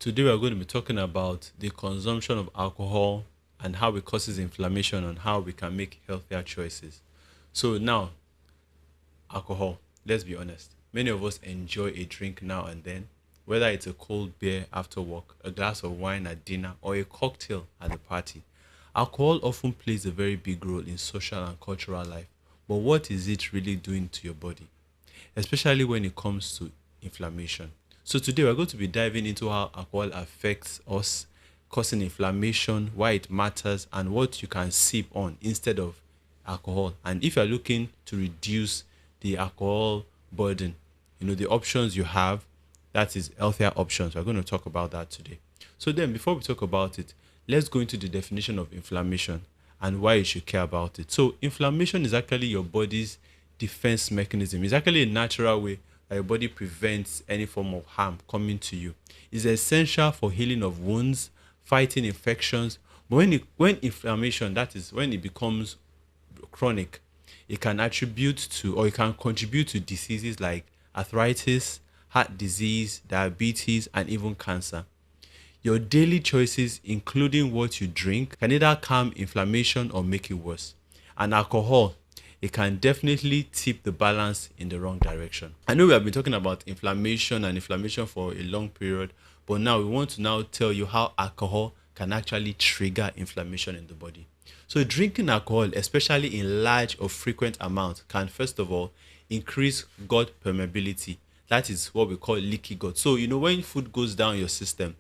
Today we are going to be talking about the consumption of alcohol and how it causes inflammation and how we can make healthier choices. So now, alcohol, let's be honest. Many of us enjoy a drink now and then, whether it's a cold beer after work, a glass of wine at dinner, or a cocktail at the party. Alcohol often plays a very big role in social and cultural life. But what is it really doing to your body? Especially when it comes to inflammation. So today we're going to be diving into how alcohol affects us, causing inflammation, why it matters, and what you can sip on instead of alcohol. And if you're looking to reduce the alcohol burden, the options you have, that is healthier options. We're going to talk about that today. So then before we talk about it, let's go into the definition of inflammation and why you should care about it. So inflammation is actually your body's defense mechanism. It's actually a natural way that your body prevents any form of harm coming to you. It's essential for healing of wounds, fighting infections. But when inflammation, that is when it becomes chronic, it can attribute to or it can contribute to diseases like arthritis, heart disease, diabetes, and even cancer. Your daily choices, including what you drink, can either calm inflammation or make it worse. And alcohol, it can definitely tip the balance in the wrong direction. I know we have been talking about inflammation and inflammation for a long period, but now we want to now tell you how alcohol can actually trigger inflammation in the body. So drinking alcohol, especially in large or frequent amounts, can first of all increase gut permeability. That is what we call leaky gut. So when food goes down your system,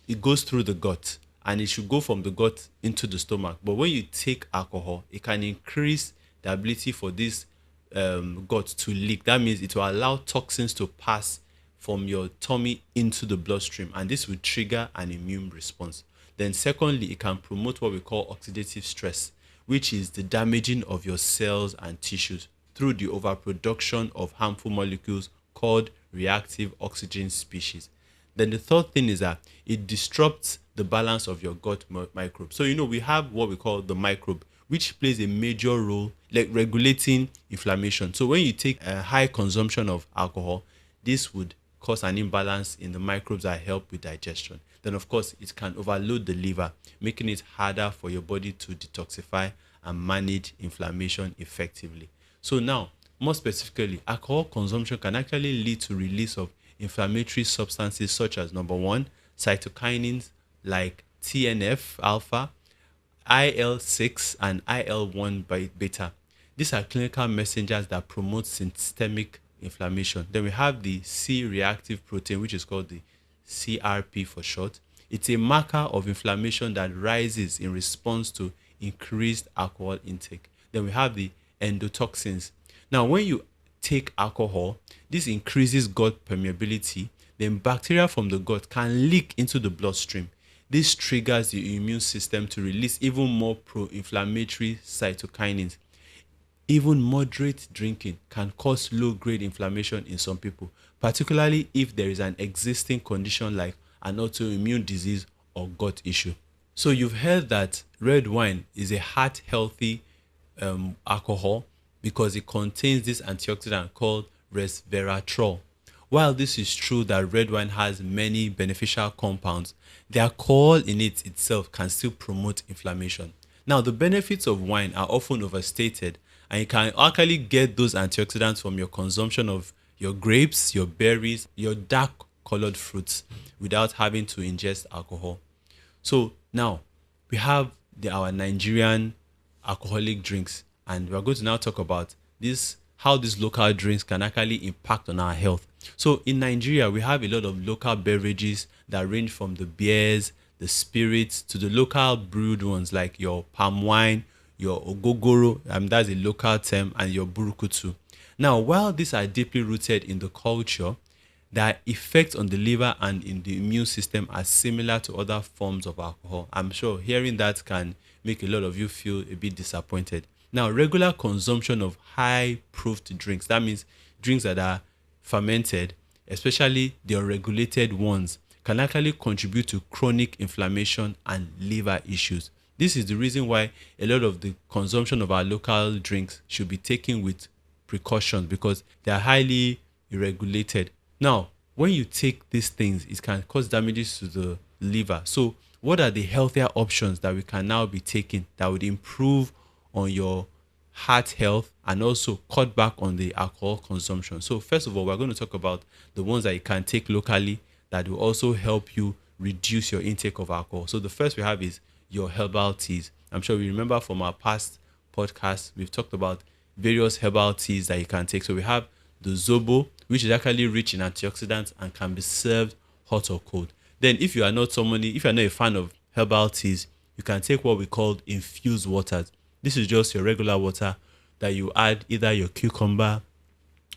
it goes through the gut and it should go from the gut into the stomach. But when you take alcohol, it can increase the ability for this gut to leak. That means it will allow toxins to pass from your tummy into the bloodstream, and this will trigger an immune response. Then secondly, it can promote what we call oxidative stress, which is the damaging of your cells and tissues through the overproduction of harmful molecules called reactive oxygen species. Then the third thing is that it disrupts the balance of your gut microbe. So we have what we call the microbe, which plays a major role like regulating inflammation. So when you take a high consumption of alcohol, this would cause an imbalance in the microbes that help with digestion. Then of course it can overload the liver, making it harder for your body to detoxify and manage inflammation effectively. So now, more specifically, alcohol consumption can actually lead to release of inflammatory substances such as number one, cytokinins like TNF alpha, IL-6 and IL-1 beta. These are clinical messengers that promote systemic inflammation. Then we have the C-reactive protein, which is called the CRP for short. It's a marker of inflammation that rises in response to increased alcohol intake. Then we have the endotoxins. Now, when you take alcohol, this increases gut permeability. Then bacteria from the gut can leak into the bloodstream. This triggers the immune system to release even more pro-inflammatory cytokinins. Even moderate drinking can cause low-grade inflammation in some people, particularly if there is an existing condition like an autoimmune disease or gut issue. So you've heard that red wine is a heart-healthy alcohol because it contains this antioxidant called resveratrol. While this is true that red wine has many beneficial compounds, the alcohol in it itself can still promote inflammation. Now, the benefits of wine are often overstated, and you can actually get those antioxidants from your consumption of your grapes, your berries, your dark colored fruits without having to ingest alcohol. So now we have our Nigerian alcoholic drinks, and we're going to now talk about how these local drinks can actually impact on our health. So in Nigeria, we have a lot of local beverages that range from the beers, the spirits, to the local brewed ones like your palm wine, your ogogoro, that's a local term, and your burukutu. Now, while these are deeply rooted in the culture, their effects on the liver and in the immune system are similar to other forms of alcohol. I'm sure hearing that can make a lot of you feel a bit disappointed. Now, regular consumption of high-proofed drinks, that means drinks that are fermented, especially the unregulated ones, can actually contribute to chronic inflammation and liver issues. This is the reason why a lot of the consumption of our local drinks should be taken with precautions because they are highly regulated. Now, when you take these things, it can cause damages to the liver. So what are the healthier options that we can now be taking that would improve on your heart health and also cut back on the alcohol consumption? So first of all, we're going to talk about the ones that you can take locally that will also help you reduce your intake of alcohol. So the first we have is your herbal teas. I'm sure we remember from our past podcast, we've talked about various herbal teas that you can take. So we have the Zobo, which is actually rich in antioxidants and can be served hot or cold. Then if you are not a fan of herbal teas, you can take what we call infused waters. This is just your regular water that you add either your cucumber,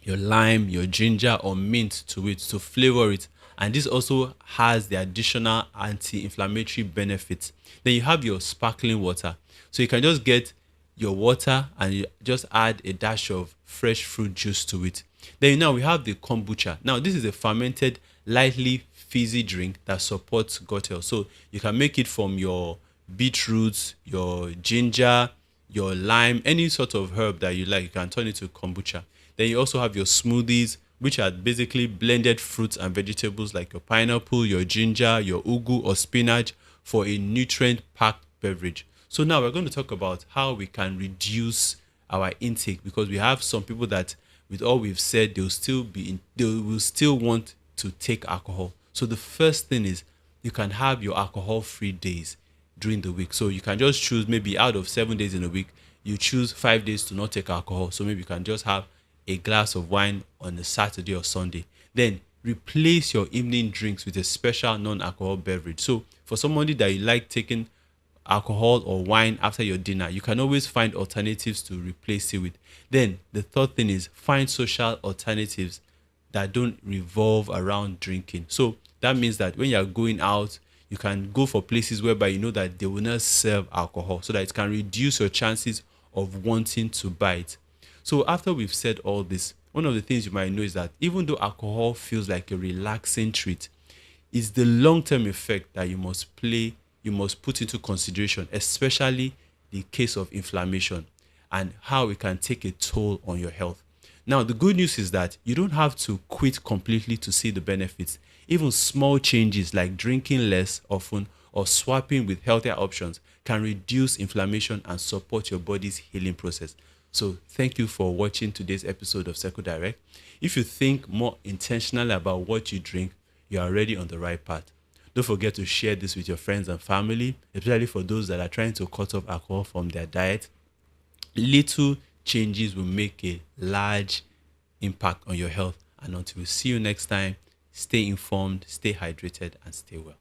your lime, your ginger, or mint to it to flavor it. And this also has the additional anti-inflammatory benefits. Then you have your sparkling water. So you can just get your water and you just add a dash of fresh fruit juice to it. Then now we have the kombucha. Now this is a fermented, lightly fizzy drink that supports gut health. So you can make it from your beetroots, your ginger, your lime, any sort of herb that you like. You can turn it to kombucha. Then you also have your smoothies, which are basically blended fruits and vegetables like your pineapple, your ginger, your ugu or spinach for a nutrient-packed beverage. So now we're going to talk about how we can reduce our intake, because we have some people that, with all we've said, they will still want to take alcohol. So the first thing is you can have your alcohol-free days during the week. So you can just choose, maybe out of 7 days in a week, you choose 5 days to not take alcohol. So maybe you can just have a glass of wine on a Saturday or Sunday. Then replace your evening drinks with a special non-alcohol beverage. So for somebody that you like taking alcohol or wine after your dinner, you can always find alternatives to replace it with. Then the third thing is find social alternatives that don't revolve around drinking. So that means that when you're going out, you can go for places whereby you know that they will not serve alcohol, so that it can reduce your chances of wanting to buy it. So after we've said all this, one of the things you might know is that even though alcohol feels like a relaxing treat, it's the long-term effect that you must put into consideration, especially the case of inflammation and how it can take a toll on your health. Now, the good news is that you don't have to quit completely to see the benefits. Even small changes like drinking less often or swapping with healthier options can reduce inflammation and support your body's healing process. So thank you for watching today's episode of Circle Direct. If you think more intentionally about what you drink, you are already on the right path. Don't forget to share this with your friends and family, especially for those that are trying to cut off alcohol from their diet. Little changes will make a large impact on your health. And until we see you next time, stay informed, stay hydrated, and stay well.